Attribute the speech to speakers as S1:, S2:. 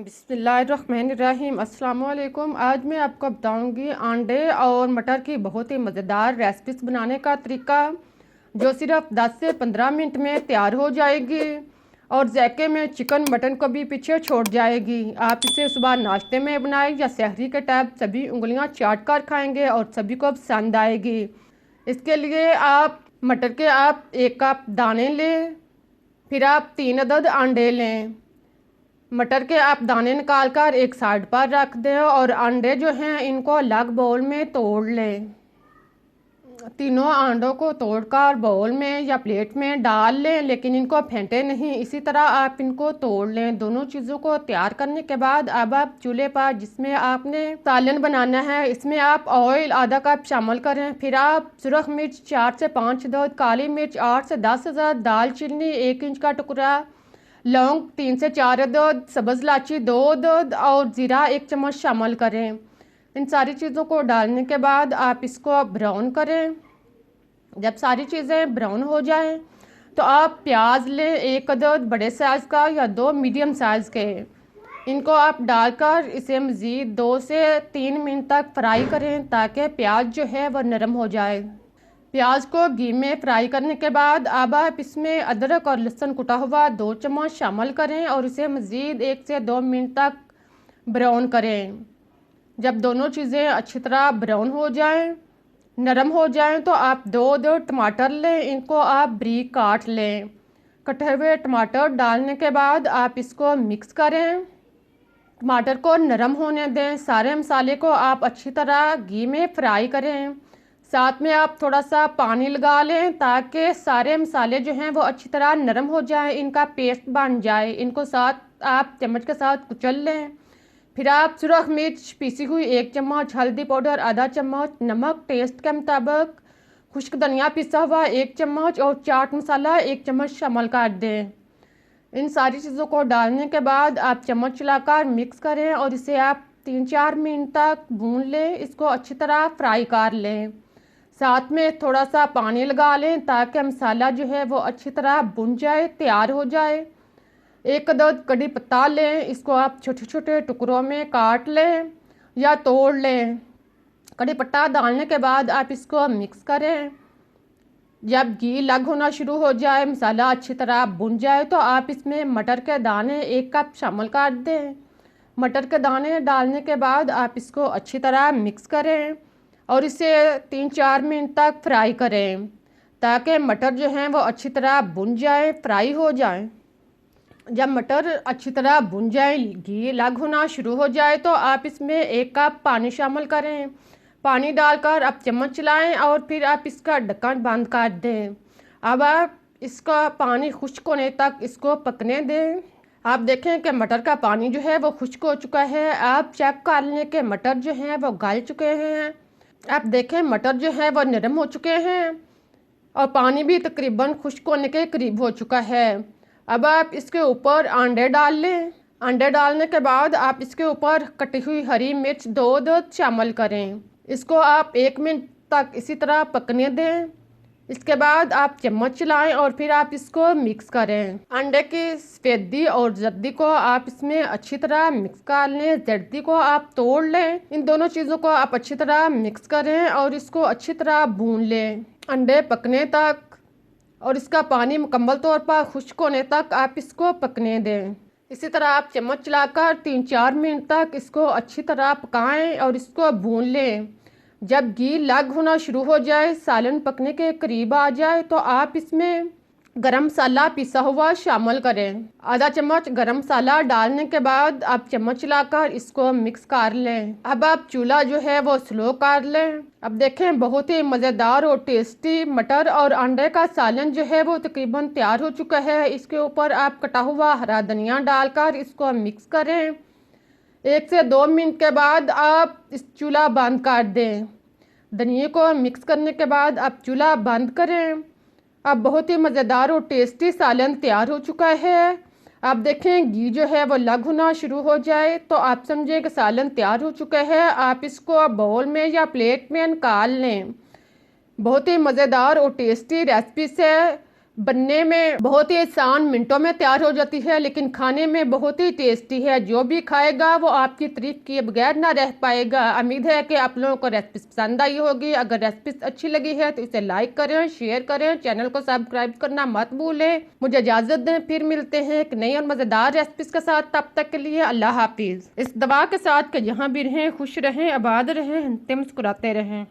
S1: बिस्मिल्लाहिर्रहमानिर्रहीम। अस्सलाम वालेकुम। आज मैं आपको बताऊंगी अंडे और मटर की बहुत ही मज़ेदार रेसिपीज बनाने का तरीका, जो सिर्फ 10 से 15 मिनट में तैयार हो जाएगी और जायके में चिकन मटन को भी पीछे छोड़ जाएगी। आप इसे सुबह नाश्ते में बनाएं या सहरी के टाइम सभी उंगलियां चाट कर खाएंगे और सभी को पसंद आएगी। इसके लिए आप मटर के 1 कप दाने लें, फिर आप 3 अदद अंडे लें। मटर के आप दाने निकाल कर एक साइड पर रख दें और अंडे जो हैं इनको अलग बाउल में तोड़ लें। तीनों अंडों को तोड़कर बाउल में या प्लेट में डाल लें, लेकिन इनको फेंटे नहीं। इसी तरह आप इनको तोड़ लें। दोनों चीज़ों को तैयार करने के बाद अब आप चूल्हे पर जिसमें आपने सालन बनाना है, इसमें आप ऑयल आधा कप शामिल करें। फिर आप सुरख मिर्च 4 से 5 अदद, काली मिर्च 8 से 10 अदद, दालचीनी 1 इंच का टुकड़ा, लौंग 3 से 4 अदद, सब्ज़ इलायची 2 अदद और ज़ीरा 1 चम्मच शामिल करें। इन सारी चीज़ों को डालने के बाद आप इसको ब्राउन करें। जब सारी चीज़ें ब्राउन हो जाएं तो आप प्याज लें, 1 अदद बड़े साइज़ का या 2 मीडियम साइज़ के। इनको आप डालकर इसे मज़ीद 2 से 3 मिनट तक फ्राई करें ताकि प्याज जो है वह नरम हो जाए। प्याज को घी में फ्राई करने के बाद अब आप इसमें अदरक और लहसुन कुटा हुआ 2 चम्मच शामिल करें और इसे मज़ीद 1 से 2 मिनट तक ब्राउन करें। जब दोनों चीज़ें अच्छी तरह ब्राउन हो जाएं, नरम हो जाएं, तो आप 2 टमाटर लें। इनको आप बारीक काट लें। कटे हुए टमाटर डालने के बाद आप इसको मिक्स करें। टमाटर को नरम होने दें। सारे मसाले को आप अच्छी तरह घी में फ्राई करें। साथ में आप थोड़ा सा पानी लगा लें ताकि सारे मसाले जो हैं वो अच्छी तरह नरम हो जाएं, इनका पेस्ट बन जाए। इनको साथ आप चम्मच के साथ कुचल लें। फिर आप सुरख मिर्च पीसी हुई 1 चम्मच, हल्दी पाउडर आधा चम्मच, नमक टेस्ट के मुताबिक, खुश्क धनिया पिसा हुआ 1 चम्मच और चाट मसाला 1 चम्मच शामिल कर दें। इन सारी चीज़ों को डालने के बाद आप चम्मच चलाकर मिक्स करें और इसे आप 3-4 मिनट तक भून लें। इसको अच्छी तरह फ्राई कर लें। साथ में थोड़ा सा पानी लगा लें ताकि मसाला जो है वो अच्छी तरह भुन जाए, तैयार हो जाए। 1 अदद कड़ी पत्ता लें। इसको आप छोटे छोटे टुकड़ों में काट लें या तोड़ लें। कड़ी पत्ता डालने के बाद आप इसको मिक्स करें। जब घी अलग होना शुरू हो जाए, मसाला अच्छी तरह भुन जाए, तो आप इसमें मटर के दाने 1 कप शामिल कर दें। मटर के दाने डालने के बाद आप इसको अच्छी तरह मिक्स करें और इसे 3-4 मिनट तक फ्राई करें ताकि मटर जो हैं वो अच्छी तरह भुन जाए, फ्राई हो जाए। जब मटर अच्छी तरह भुन जाए, घी अलग होना शुरू हो जाए, तो आप इसमें 1 कप पानी शामिल करें। पानी डालकर आप चम्मच चलाएं और फिर आप इसका ढक्कन बंद कर दें। अब आप इसका पानी खुश्क होने तक इसको पकने दें। आप देखें कि मटर का पानी जो है वो खुश्क हो चुका है। आप चेक कर लें कि मटर जो हैं वो गल चुके हैं। आप देखें मटर जो है वो नरम हो चुके हैं और पानी भी तकरीबन खुश्क होने के करीब हो चुका है। अब आप इसके ऊपर अंडे डाल लें। अंडे डालने के बाद आप इसके ऊपर कटी हुई हरी मिर्च 2 अदद शामिल करें। इसको आप 1 मिनट तक इसी तरह पकने दें। इसके बाद आप चम्मच चलाएं और फिर आप इसको मिक्स करें। अंडे की सफ़ेदी और जर्दी को आप इसमें अच्छी तरह मिक्स कर लें। जर्दी को आप तोड़ लें। इन दोनों चीज़ों को आप अच्छी तरह मिक्स करें और इसको अच्छी तरह भून लें अंडे पकने तक, और इसका पानी मुकम्मल तौर पर खुश्क होने तक आप इसको पकने दें। इसी तरह आप चम्मच चलाकर 3-4 मिनट तक इसको अच्छी तरह पकाएं और इसको भून लें। जब घी अलग होना शुरू हो जाए, सालन पकने के करीब आ जाए, तो आप इसमें गरम मसाला पिसा हुआ शामिल करें। आधा चम्मच गरम मसाला डालने के बाद आप चम्मच चलाकर इसको मिक्स कर लें। अब आप चूल्हा जो है वो स्लो कर लें। अब देखें बहुत ही मज़ेदार और टेस्टी मटर और अंडे का सालन जो है वो तकरीबन तैयार हो चुका है। इसके ऊपर आप कटा हुआ हरा धनिया डालकर इसको मिक्स करें। 1 से 2 मिनट के बाद आप इस चूल्हा बंद कर दें। धनिया को मिक्स करने के बाद आप चूल्हा बंद करें। अब बहुत ही मज़ेदार और टेस्टी सालन तैयार हो चुका है। आप देखें घी जो है वो अलग होना शुरू हो जाए तो आप समझें कि सालन तैयार हो चुका है। आप इसको बाउल में या प्लेट में निकाल लें। बहुत ही मज़ेदार और टेस्टी रेसिपी से बनने में बहुत ही आसान, मिनटों में तैयार हो जाती है, लेकिन खाने में बहुत ही टेस्टी है। जो भी खाएगा वो आपकी तारीफ किए बगैर ना रह पाएगा। उम्मीद है कि आप लोगों को रेसिपी पसंद आई होगी। अगर रेसिपी अच्छी लगी है तो इसे लाइक करें, शेयर करें, चैनल को सब्सक्राइब करना मत भूलें। मुझे इजाज़त दें, फिर मिलते हैं एक नई और मज़ेदार रेसिपी के साथ। तब तक के लिए अल्लाह हाफिज़। इस दवा के साथ कि जहाँ भी रहें खुश रहें, आबाद रहें, हंसते मुस्कुराते रहें।